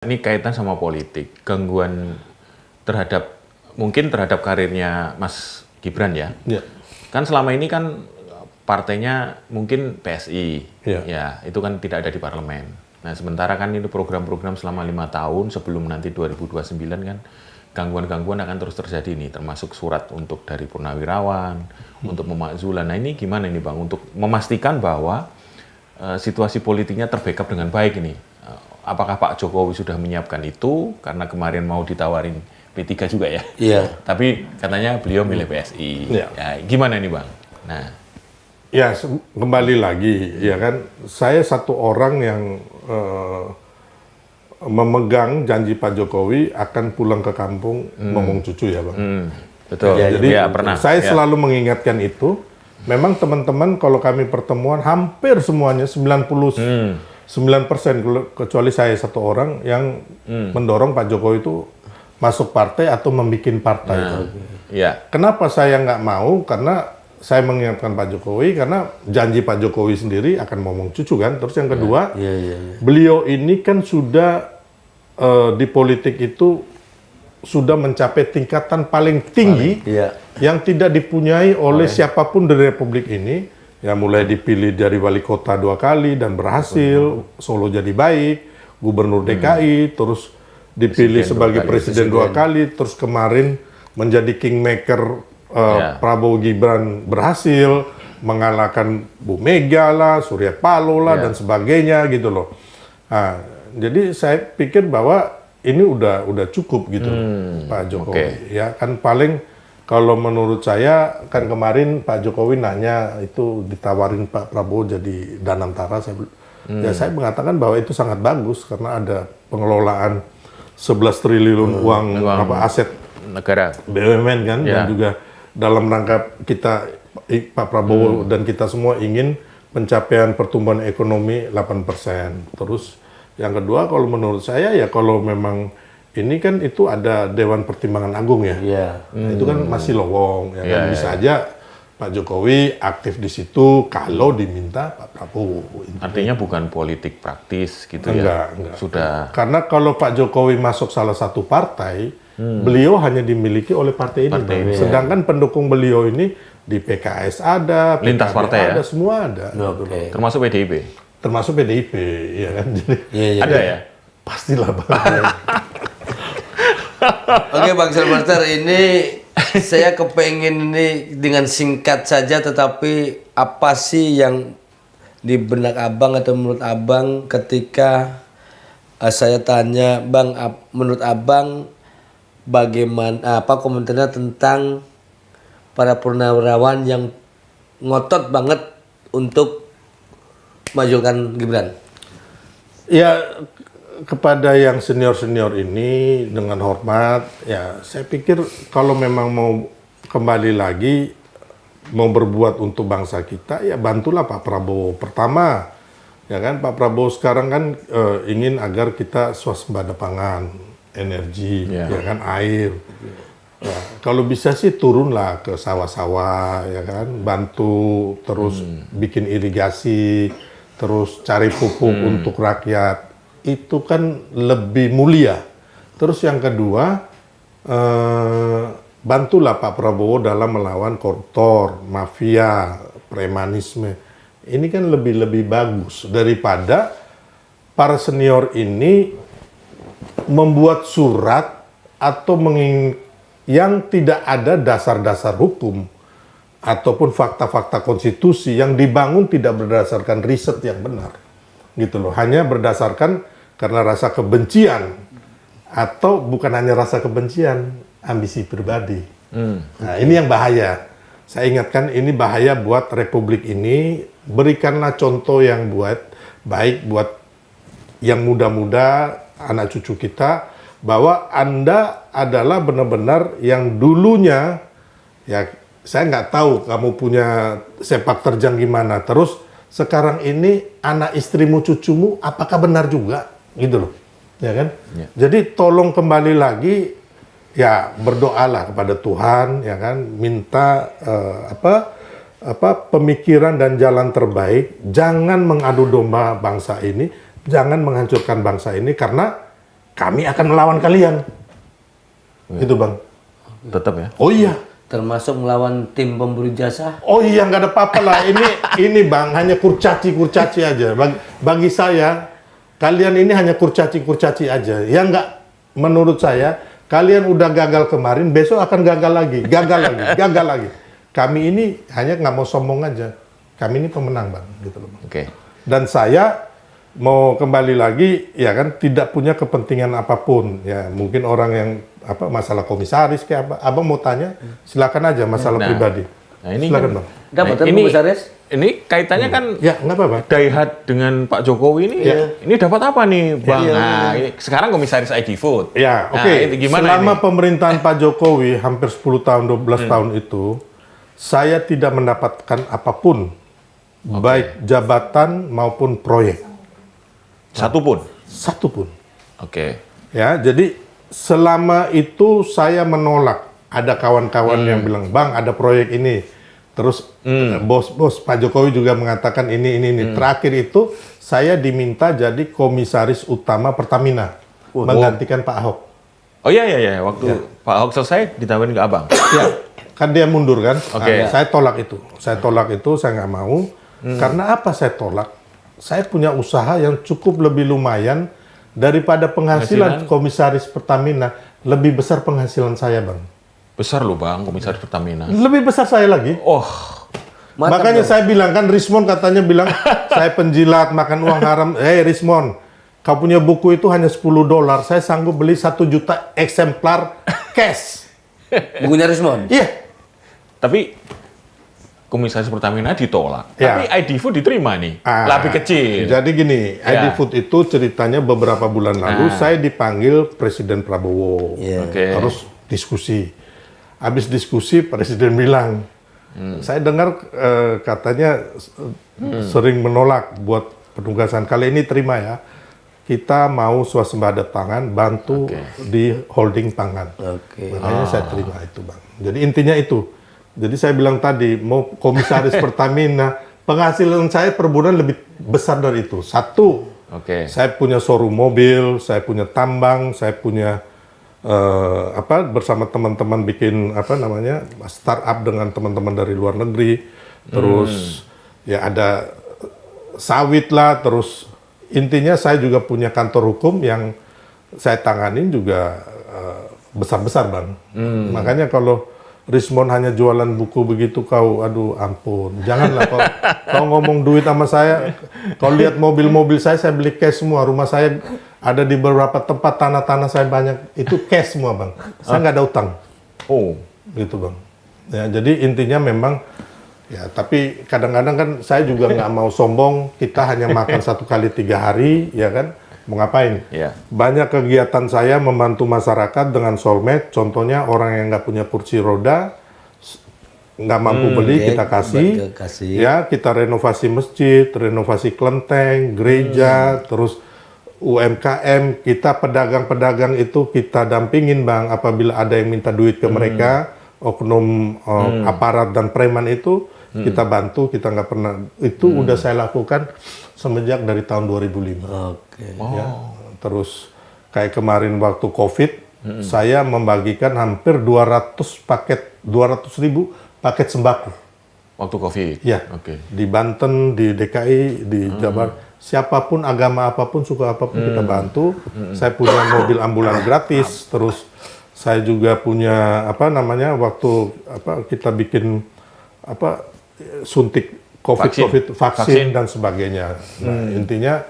Ini kaitan sama politik, gangguan mungkin terhadap karirnya Mas Gibran ya. Ya. Kan selama ini kan partainya mungkin PSI, Ya. ya itu kan tidak ada di parlemen. Nah sementara kan ini program-program selama 5 tahun sebelum nanti 2029 kan gangguan-gangguan akan terus terjadi nih, termasuk surat untuk dari Purnawirawan, untuk pemakzulan. Nah ini gimana ini Bang, untuk memastikan bahwa situasi politiknya terbackup dengan baik ini. Apakah Pak Jokowi sudah menyiapkan itu? Karena kemarin mau ditawarin P3 juga ya. Iya. Tapi katanya beliau milih PSI. Iya. Ya, gimana ini Bang? Nah, Ya, kembali lagi, ya kan, saya satu orang yang memegang janji Pak Jokowi akan pulang ke kampung ngomong cucu ya Bang. betul. Ya, jadi ya, pernah. saya Ya. selalu mengingatkan itu. Memang teman-teman kalau kami pertemuan hampir semuanya 99% kecuali saya satu orang yang mendorong Pak Jokowi itu masuk partai atau membuat partai. Ya. Kenapa saya nggak mau? Karena saya mengingatkan Pak Jokowi karena janji Pak Jokowi sendiri akan ngomong cucu kan. Terus yang kedua, beliau ini kan sudah di politik itu sudah mencapai tingkatan paling tinggi yang tidak dipunyai oleh siapapun dari Republik ini. Ya mulai dipilih dari wali kota 2 kali dan berhasil, Solo jadi baik, gubernur DKI, terus dipilih sebagai presiden 2 kali, terus kemarin menjadi kingmaker Prabowo Gibran berhasil mengalahkan Bu Mega lah, Surya Paloh lah dan sebagainya gitu loh. Nah, jadi saya pikir bahwa ini udah cukup gitu Pak Jokowi. Ya kan paling kalau menurut saya kan kemarin Pak Jokowi nanya itu ditawarin Pak Prabowo jadi Danamtara, saya mengatakan bahwa itu sangat bagus karena ada pengelolaan 11 triliun uang aset negara BUMN kan dan juga dalam rangka kita Pak Prabowo dan kita semua ingin pencapaian pertumbuhan ekonomi 8%. Terus yang kedua kalau menurut saya ya kalau memang ini kan itu ada Dewan Pertimbangan Agung ya. Nah, itu kan masih lowong ya kan bisa aja Pak Jokowi aktif di situ kalau diminta Pak Prabowo. Artinya bukan politik praktis gitu Enggak. Sudah. Karena kalau Pak Jokowi masuk salah satu partai, beliau hanya dimiliki oleh partai ini. Sedangkan pendukung beliau ini di PKS ada, Lintas PKB partai ada, semua ada. Termasuk PDIP. Termasuk PDIP, ya kan. Jadi Ada ya? pastilah Bang. Oke Bang Sylvester, ini saya kepengen ini dengan singkat saja, tetapi apa sih yang di benak abang atau menurut abang ketika saya tanya Bang, menurut abang bagaimana, apa komentarnya tentang para purnawirawan yang ngotot banget untuk majukan Gibran? Ya, kepada yang senior-senior ini dengan hormat, ya saya pikir kalau memang mau kembali lagi, mau berbuat untuk bangsa kita, ya bantulah Pak Prabowo. Pertama, ya kan Pak Prabowo sekarang kan ingin agar kita swasembada pangan, energi, ya kan air. Ya, kalau bisa sih turunlah ke sawah-sawah, ya kan, bantu terus bikin irigasi, terus cari pupuk untuk rakyat. Itu kan lebih mulia. Terus yang kedua, bantulah Pak Prabowo dalam melawan koruptor, mafia, premanisme. Ini kan lebih bagus daripada para senior ini membuat surat atau yang tidak ada dasar-dasar hukum ataupun fakta-fakta konstitusi yang dibangun tidak berdasarkan riset yang benar. Gitu loh, hanya berdasarkan karena rasa kebencian atau bukan hanya rasa kebencian, ambisi pribadi. Nah, ini yang bahaya. Saya ingatkan ini bahaya buat republik ini. Berikanlah contoh yang baik buat yang muda-muda, anak cucu kita, bahwa Anda adalah benar-benar yang dulunya, ya saya nggak tahu kamu punya sepak terjang gimana, terus sekarang ini anak istrimu, cucumu, apakah benar juga? Gitu loh, ya kan? Jadi tolong kembali lagi, ya berdoalah kepada Tuhan, ya kan? Minta pemikiran dan jalan terbaik. Jangan mengadu domba bangsa ini, jangan menghancurkan bangsa ini, karena kami akan melawan kalian. Itu Bang. Tetap ya. Oh iya. Termasuk melawan tim pemberi jasa. Oh iya, nggak ada apa-apa lah. Ini Bang, hanya kurcaci aja. Bagi saya, kalian ini hanya kurcaci aja. Yang nggak, menurut saya, kalian udah gagal kemarin, besok akan gagal lagi. Kami ini hanya nggak mau sombong aja. Kami ini pemenang Bang, gitu loh Bang. Oke. Dan saya mau kembali lagi, ya kan, tidak punya kepentingan apapun. Ya, mungkin orang yang masalah komisaris kayak apa, abang mau tanya, silakan aja masalah pribadi. Nah ini silakan kan, Bang. Dapat ini komisaris? Ini kaitannya kan Ya nggak apa-apa. Daihat dengan Pak Jokowi ini, ini dapat apa nih Bang? Nah, ini sekarang komisaris ID Food. Ya, Nah, oke. itu gimana Selama ini? pemerintahan Pak Jokowi hampir 10 tahun, 12 tahun itu, saya tidak mendapatkan apapun, baik jabatan maupun proyek. Satupun. Satupun. Oke. Ya, jadi selama itu saya menolak. Ada kawan-kawan yang bilang, Bang, ada proyek ini. Terus bos Pak Jokowi juga mengatakan ini. Terakhir itu saya diminta jadi komisaris utama Pertamina, menggantikan Pak Ahok. Oh iya. Waktu Pak Ahok selesai ditawarin ke abang. Ya, kan dia mundur kan. Oke. Nah, saya tolak itu. Saya nggak mau. Karena apa saya tolak? Saya punya usaha yang cukup lebih lumayan daripada penghasilan komisaris Pertamina. Lebih besar penghasilan saya, Bang. Besar loh Bang, komisaris Pertamina. Lebih besar saya lagi. Oh, Makanya saya bilang kan, Rismon katanya bilang saya penjilat makan uang haram. Rismon, kau punya buku itu hanya $10. Saya sanggup beli 1 juta eksemplar cash. Bukunya Rismon? Iya. tapi komisaris Pertamina ditolak. Ya. Tapi ID Food diterima nih, lebih kecil. Jadi gini, ID Food itu ceritanya beberapa bulan lalu saya dipanggil Presiden Prabowo. Oke. Terus diskusi. Habis diskusi Presiden bilang, saya dengar katanya sering menolak buat penugasan. Kali ini terima ya. Kita mau swasembada pangan, bantu di holding pangan. Makanya saya terima itu Bang. Jadi intinya itu. Jadi saya bilang tadi, mau komisaris Pertamina, penghasilan saya per bulan lebih besar dari itu. Satu, saya punya showroom mobil, saya punya tambang, saya punya bersama teman-teman bikin startup dengan teman-teman dari luar negeri. Terus ya ada sawit lah, terus intinya saya juga punya kantor hukum yang saya tanganin juga besar-besar Bang. Makanya kalau Rismon hanya jualan buku begitu aduh ampun. Janganlah kau ngomong duit sama saya. Kau lihat mobil-mobil saya beli cash semua. Rumah saya ada di beberapa tempat, tanah-tanah saya banyak. Itu cash semua Bang. Saya nggak ada utang. Oh. Gitu Bang. Ya, jadi intinya memang, ya tapi kadang-kadang kan saya juga nggak mau sombong. Kita hanya makan 1 kali 3 hari, ya kan? Mau ngapain? Yeah. Banyak kegiatan saya membantu masyarakat dengan soulmate. Contohnya orang yang nggak punya kursi roda, nggak mampu beli, kita kasih. Ya, kita renovasi masjid, renovasi kelenteng, gereja, terus UMKM, kita pedagang-pedagang itu kita dampingin Bang. Apabila ada yang minta duit ke mereka, oknum aparat dan preman itu, kita bantu, kita nggak pernah. Itu udah saya lakukan semenjak dari tahun 2005. Ya. Terus kayak kemarin waktu COVID, saya membagikan hampir 200.000 paket sembako. Waktu COVID? Ya, di Banten, di DKI, di Jabar. Siapapun, agama apapun, suka apapun kita bantu. Saya punya mobil ambulan gratis, terus saya juga punya waktu kita bikin suntik vaksin dan sebagainya. Nah, intinya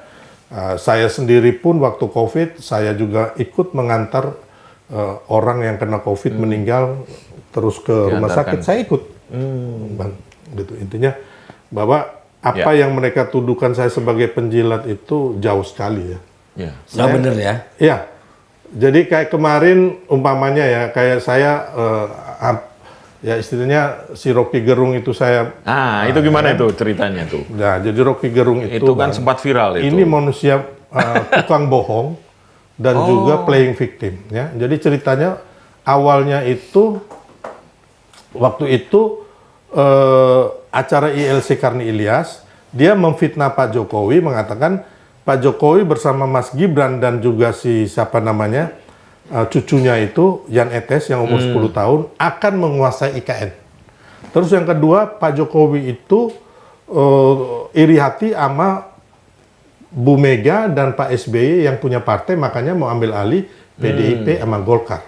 saya sendiri pun waktu COVID saya juga ikut mengantar orang yang kena COVID meninggal terus ke rumah sakit, saya ikut. Bang, gitu. Intinya bahwa apa yang mereka tuduhkan saya sebagai penjilat itu jauh sekali ya. Nggak bener ya? Iya. Jadi kayak kemarin umpamanya ya, kayak saya ya istilahnya si Rocky Gerung itu saya. Itu gimana itu ceritanya tuh? Nah, jadi Rocky Gerung itu kan sempat viral itu. Ini manusia tukang bohong dan juga playing victim ya. Jadi ceritanya awalnya itu waktu itu acara ILC Karni Ilyas, dia memfitnah Pak Jokowi mengatakan Pak Jokowi bersama Mas Gibran dan juga si siapa namanya cucunya itu Jan Etes yang umur 10 tahun akan menguasai IKN. Terus yang kedua, Pak Jokowi itu iri hati sama Bu Mega dan Pak SBY yang punya partai, makanya mau ambil alih PDIP sama Golkar.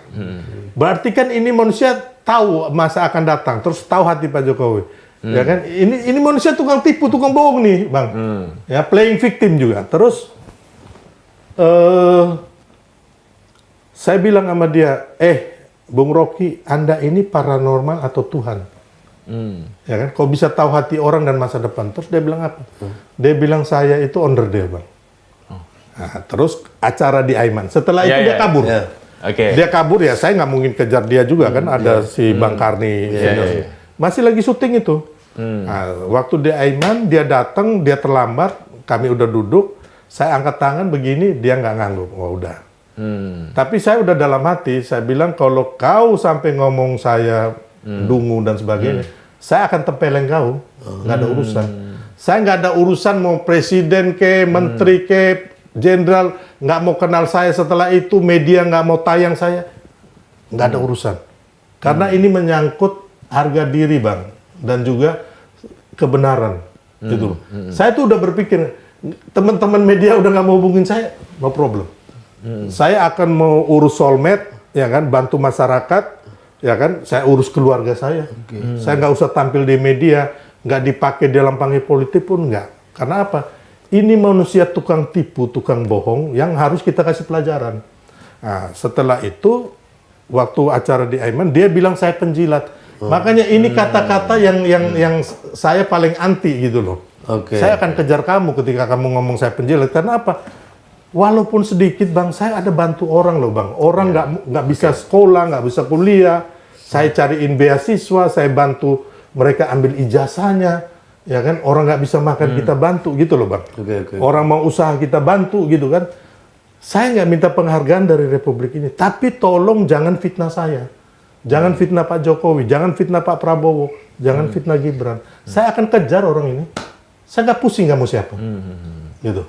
Berarti kan ini manusia tahu masa akan datang, terus tahu hati Pak Jokowi. Ya kan? Ini manusia tukang tipu, tukang bohong nih, Bang. Ya, playing victim juga. Terus saya bilang sama dia, Bung Rocky, Anda ini paranormal atau Tuhan? Ya kan? Kok bisa tahu hati orang dan masa depan? Terus dia bilang apa? Dia bilang saya itu onderdil, Bang. Nah, terus acara di Aiman. Setelah itu dia kabur. Dia kabur ya, saya nggak mungkin kejar dia juga kan. Ada si Bang Karni. Masih lagi syuting itu. Nah, waktu di Aiman, dia datang, dia terlambat. Kami udah duduk. Saya angkat tangan begini, dia nggak ngangguk. Oh, udah. Tapi saya udah dalam hati, saya bilang kalau kau sampai ngomong saya dungu dan sebagainya, saya akan tempeleng kau, nggak ada urusan. Saya nggak ada urusan mau presiden ke, menteri ke, jenderal, nggak mau kenal saya setelah itu, media nggak mau tayang saya, nggak ada urusan. Karena ini menyangkut harga diri, Bang, dan juga kebenaran, gitu. Saya tuh udah berpikir, teman-teman media udah nggak mau hubungin saya, no problem. Saya akan mau urus solmed, ya kan, bantu masyarakat, ya kan, saya urus keluarga saya. Saya nggak usah tampil di media, nggak dipakai dalam panggung politik pun nggak. Karena apa? Ini manusia tukang tipu, tukang bohong yang harus kita kasih pelajaran. Nah, setelah itu, waktu acara di Aiman, dia bilang saya penjilat. Makanya ini kata-kata yang saya paling anti gitu loh. Saya akan kejar kamu ketika kamu ngomong saya penjilat. Karena apa? Walaupun sedikit, Bang, saya ada bantu orang loh, Bang. Orang nggak bisa sekolah, nggak bisa kuliah. Saya cariin beasiswa, saya bantu mereka ambil ijazahnya, ya kan? Orang nggak bisa makan, kita bantu gitu loh, Bang. Orang mau usaha, kita bantu gitu kan. Saya nggak minta penghargaan dari Republik ini, tapi tolong jangan fitnah saya. Jangan fitnah Pak Jokowi, jangan fitnah Pak Prabowo, jangan fitnah Gibran. Saya akan kejar orang ini. Saya nggak pusing kamu siapa. Gitu.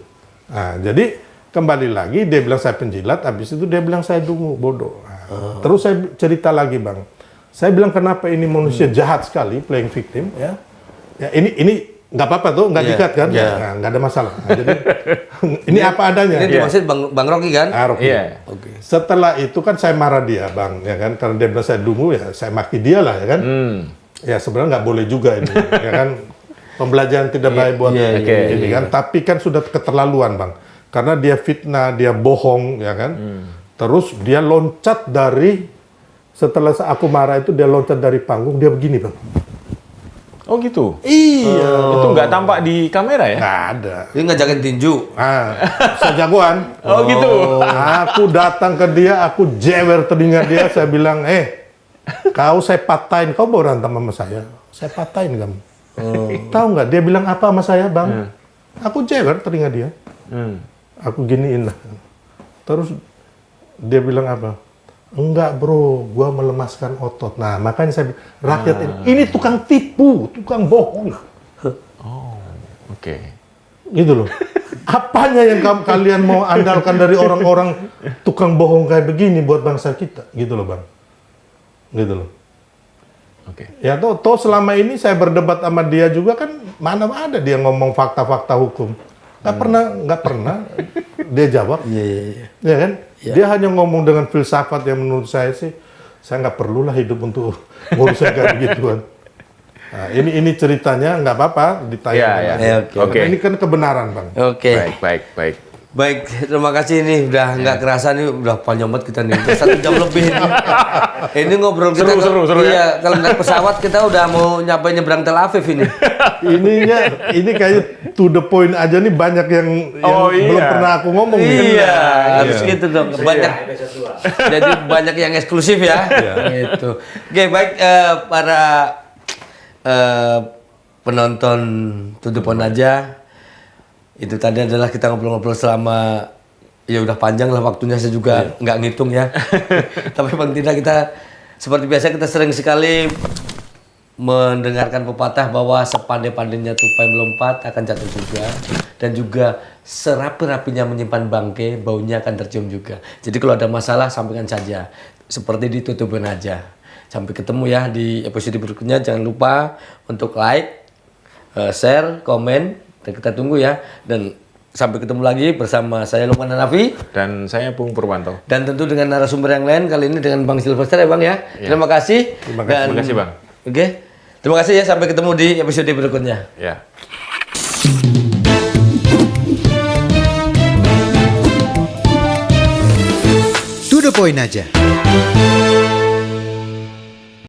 Nah, jadi kembali lagi, dia bilang saya penjilat, habis itu dia bilang saya dungu, bodoh. Nah, terus saya cerita lagi, Bang. Saya bilang kenapa ini manusia jahat sekali, playing victim, ya. Ya ini nggak apa-apa tuh, nggak dikat kan? Nah, nggak ada masalah. Nah, jadi ini apa adanya. Ini dimaksud Bang Rocky kan? Rocky. Setelah itu kan saya marah dia, Bang, ya kan? Karena dia bilang saya dungu, ya saya maki dia lah, ya kan? Ya sebenarnya nggak boleh juga ini, ya kan? Pembelajaran tidak baik buat ini kan? Tapi kan sudah keterlaluan, Bang. Karena dia fitnah, dia bohong, ya kan? Terus dia loncat dari, setelah aku marah itu, dia loncat dari panggung, dia begini, Bang. Oh gitu? Iya. Itu nggak tampak di kamera ya? Nggak ada. Dia ngajakin tinju. Saya jagoan. Oh gitu? Aku datang ke dia, aku jewer telinga dia, saya bilang, kau saya patahin, kau mau berantem sama saya? Saya patahin kamu. Tahu nggak, dia bilang apa sama saya, Bang? Aku jewer telinga dia. Aku giniin lah. Terus dia bilang apa? Enggak, bro, gua melemaskan otot. Nah, makanya saya rakyat ini tukang tipu, tukang bohong. Gitu loh. Apanya yang kalian mau andalkan dari orang-orang tukang bohong kayak begini buat bangsa kita? Gitu loh, Bang. Gitu loh. Ya, toh selama ini saya berdebat sama dia juga kan, mana ada dia ngomong fakta-fakta hukum. Nggak pernah dia jawab. Ya kan? Dia hanya ngomong dengan filsafat yang menurut saya sih, saya nggak perlulah hidup untuk ngurusin kayak begituan. Nah, ini ceritanya nggak apa-apa ditayang. Ini kan kebenaran, Bang. Baik, terima kasih nih, udah nggak kerasa nih, udah panjang banget kita nih, 1 jam lebih nih. Ini ngobrol kita seru ya. Kalau naik pesawat kita udah mau nyebrang Tel Aviv ini. Ini kayak to the point aja nih, banyak yang belum pernah aku ngomong. Iya, harus gitu dong. Banyak. Jadi banyak yang eksklusif ya. Gitu. Oke, baik para penonton to the point aja. Itu tadi adalah kita ngobrol-ngobrol selama, ya udah panjang lah waktunya, saya juga nggak ngitung ya. Tapi paling tidak kita, seperti biasa kita sering sekali mendengarkan pepatah bahwa sepandai-pandainya tupai melompat akan jatuh juga, dan juga serapi-rapinya menyimpan bangkai baunya akan tercium juga. Jadi kalau ada masalah sampaikan saja, seperti ditutupin aja. Sampai ketemu ya di episode berikutnya. Jangan lupa untuk like, share, komen, dan kita tunggu ya. Dan sampai ketemu lagi bersama saya Lukman Hanafi Dan saya Bung Purwanto. dan tentu dengan narasumber yang lain, kali ini dengan Bang Sylvester ya Bang ya. Terima kasih. Terima kasih Bang. Oke. Terima kasih ya, sampai ketemu di episode berikutnya. Ya. To the point aja.